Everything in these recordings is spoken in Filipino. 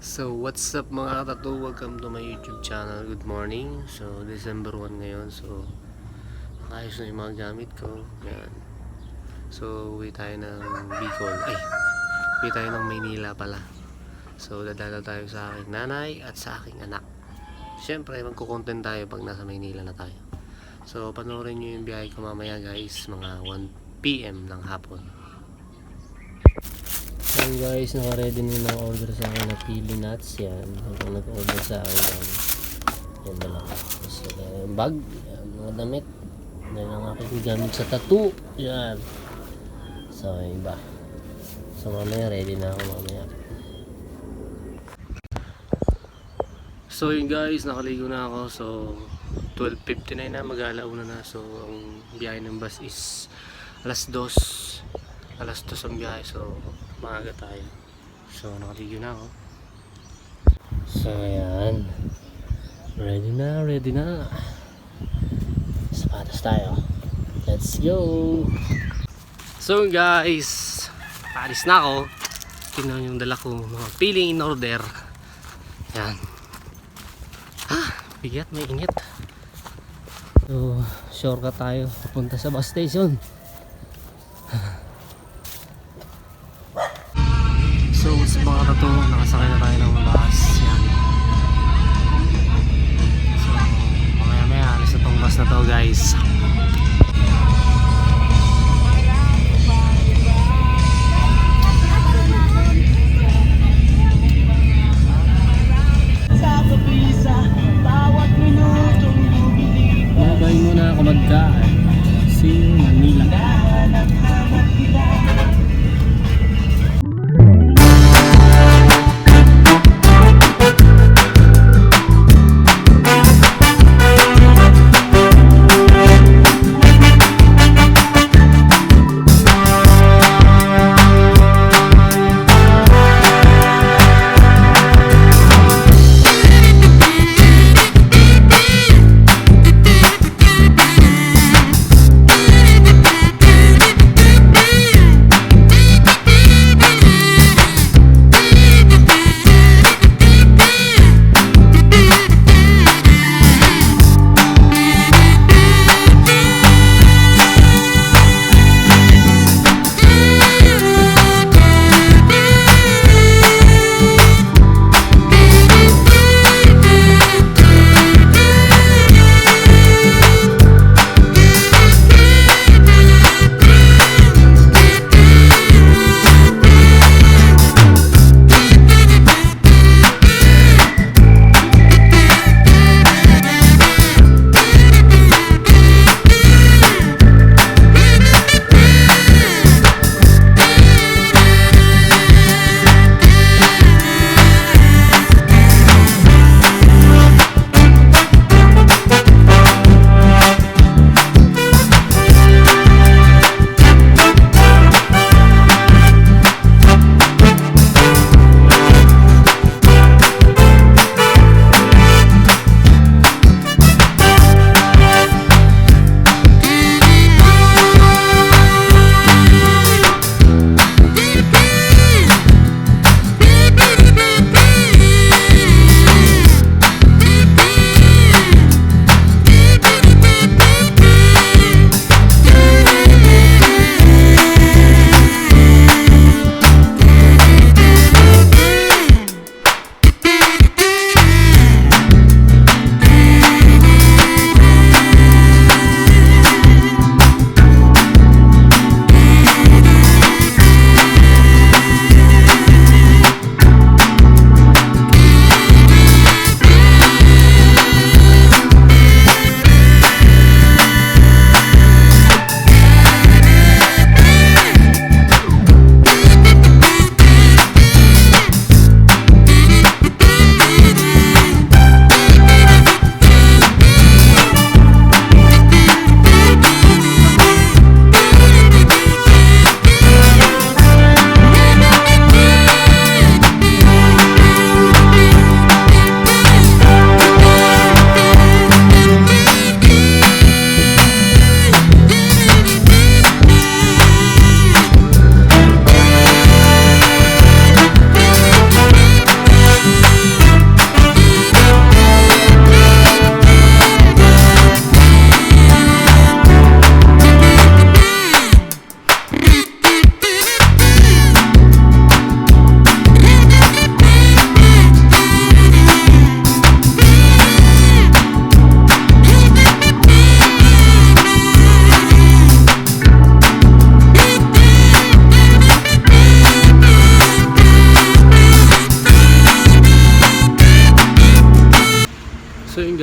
So what's up mga katatu, welcome to my YouTube channel. Good morning. So December 1 ngayon. So nakayos na yung mga gamit ko. Yan. So uwi tayo ng Bicol. Uwi tayo ng Maynila pala. So dadalaw tayo sa aking nanay at sa aking anak. Siyempre magkukontent tayo pag nasa Maynila na tayo. So panoorin nyo yung biyahe ko mamaya guys, mga 1 PM ng hapon. Yan guys, naka-ready na yung order sa akin na pili nuts. Yan, yung nag-order sa akin yan dala ko. Tapos bag, yan, mga damit. Yan ang aking gamit sa tattoo. Yan. So iba. So mamaya ready na ako mamaya. So yun guys, nakaligo na ako. So 12:59 na, mag-alauna na. So ang biyahe ng bus is alas 2 ang biyahe. So maaga tayo. So nakaligo na ako. So ayan, ready na. Sapatos tayo. Let's go. So guys, alis na ako. Tingnan yung dala ko, mga piling in order. Yan. Bigat, may init. So shortcut tayo papunta sa bus station. So sa mga tato, nakasakay na tayo ng bus. Yan. So mamaya alis na tong bus na to guys. Babay muna ako magkaan. See you Manila.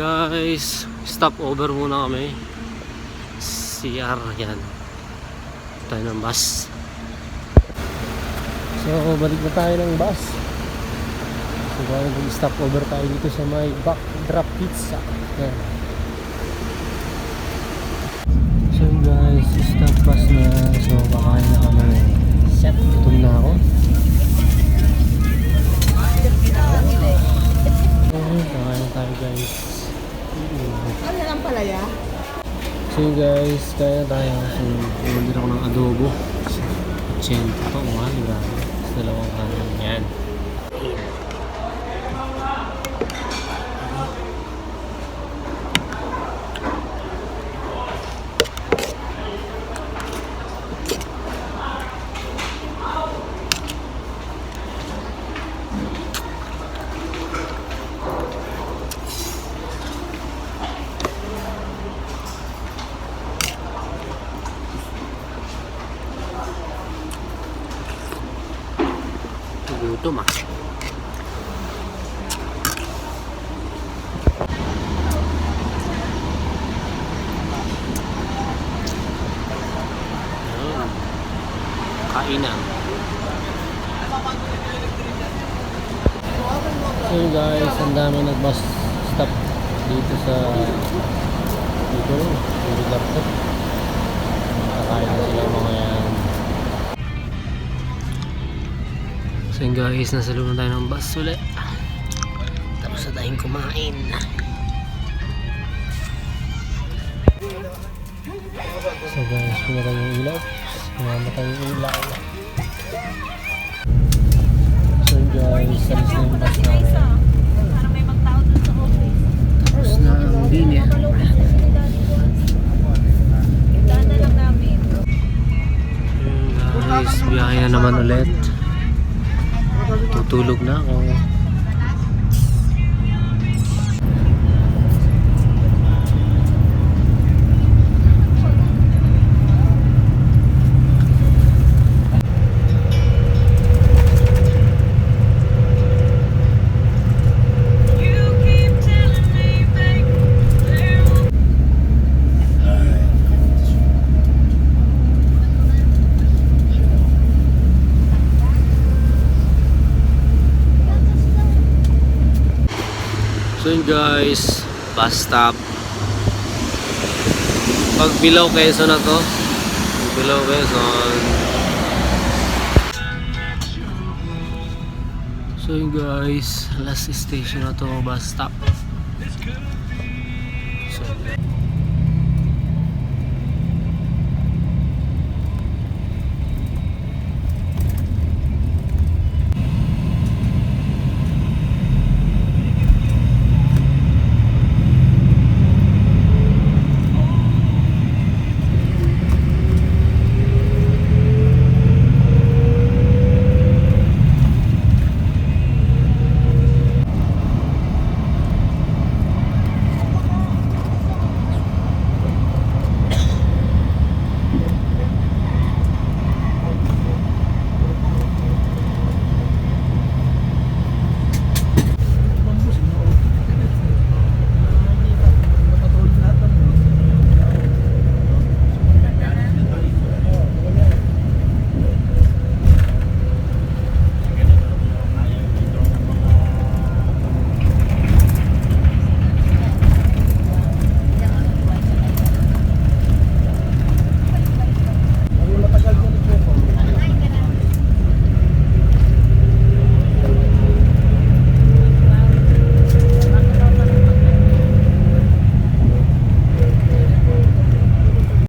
guys, stop over muna kami. CR yan. Tayo ng bus. So balik na tayo ng bus. So stop over tayo dito sa may Backdrop Pizza. Yan. So guys, stop bus na. So kakain na kami. Gutom na ako. Kakain tayo guys. Ano lang palaya? So guys, kaya tayo. So umorder ako ng adobo. 80 to, mahal grabe. Dalawang kanan yan. Gutom ah. Kainan. So guys, ang dami nag-bus stop dito sa dito, yung laptop. Kakain na sila mga yan. So yun guys, nasa loob na tayo ng bus ulit. Tapos na tayong kumain. So guys, pumatay yung ilaw. Pumatay yung ilaw. So yun guys, salis na yung bus namin. Para may magtao dun sa office. Tapos na ang linya. Daan na lang namin. Guys, biyahe na naman ulit. Tutulog na ako. So yun guys, bus stop. Pag Bilao Quezon na to. Pag Bilao Quezon. So yun guys, last station na to, bus stop. So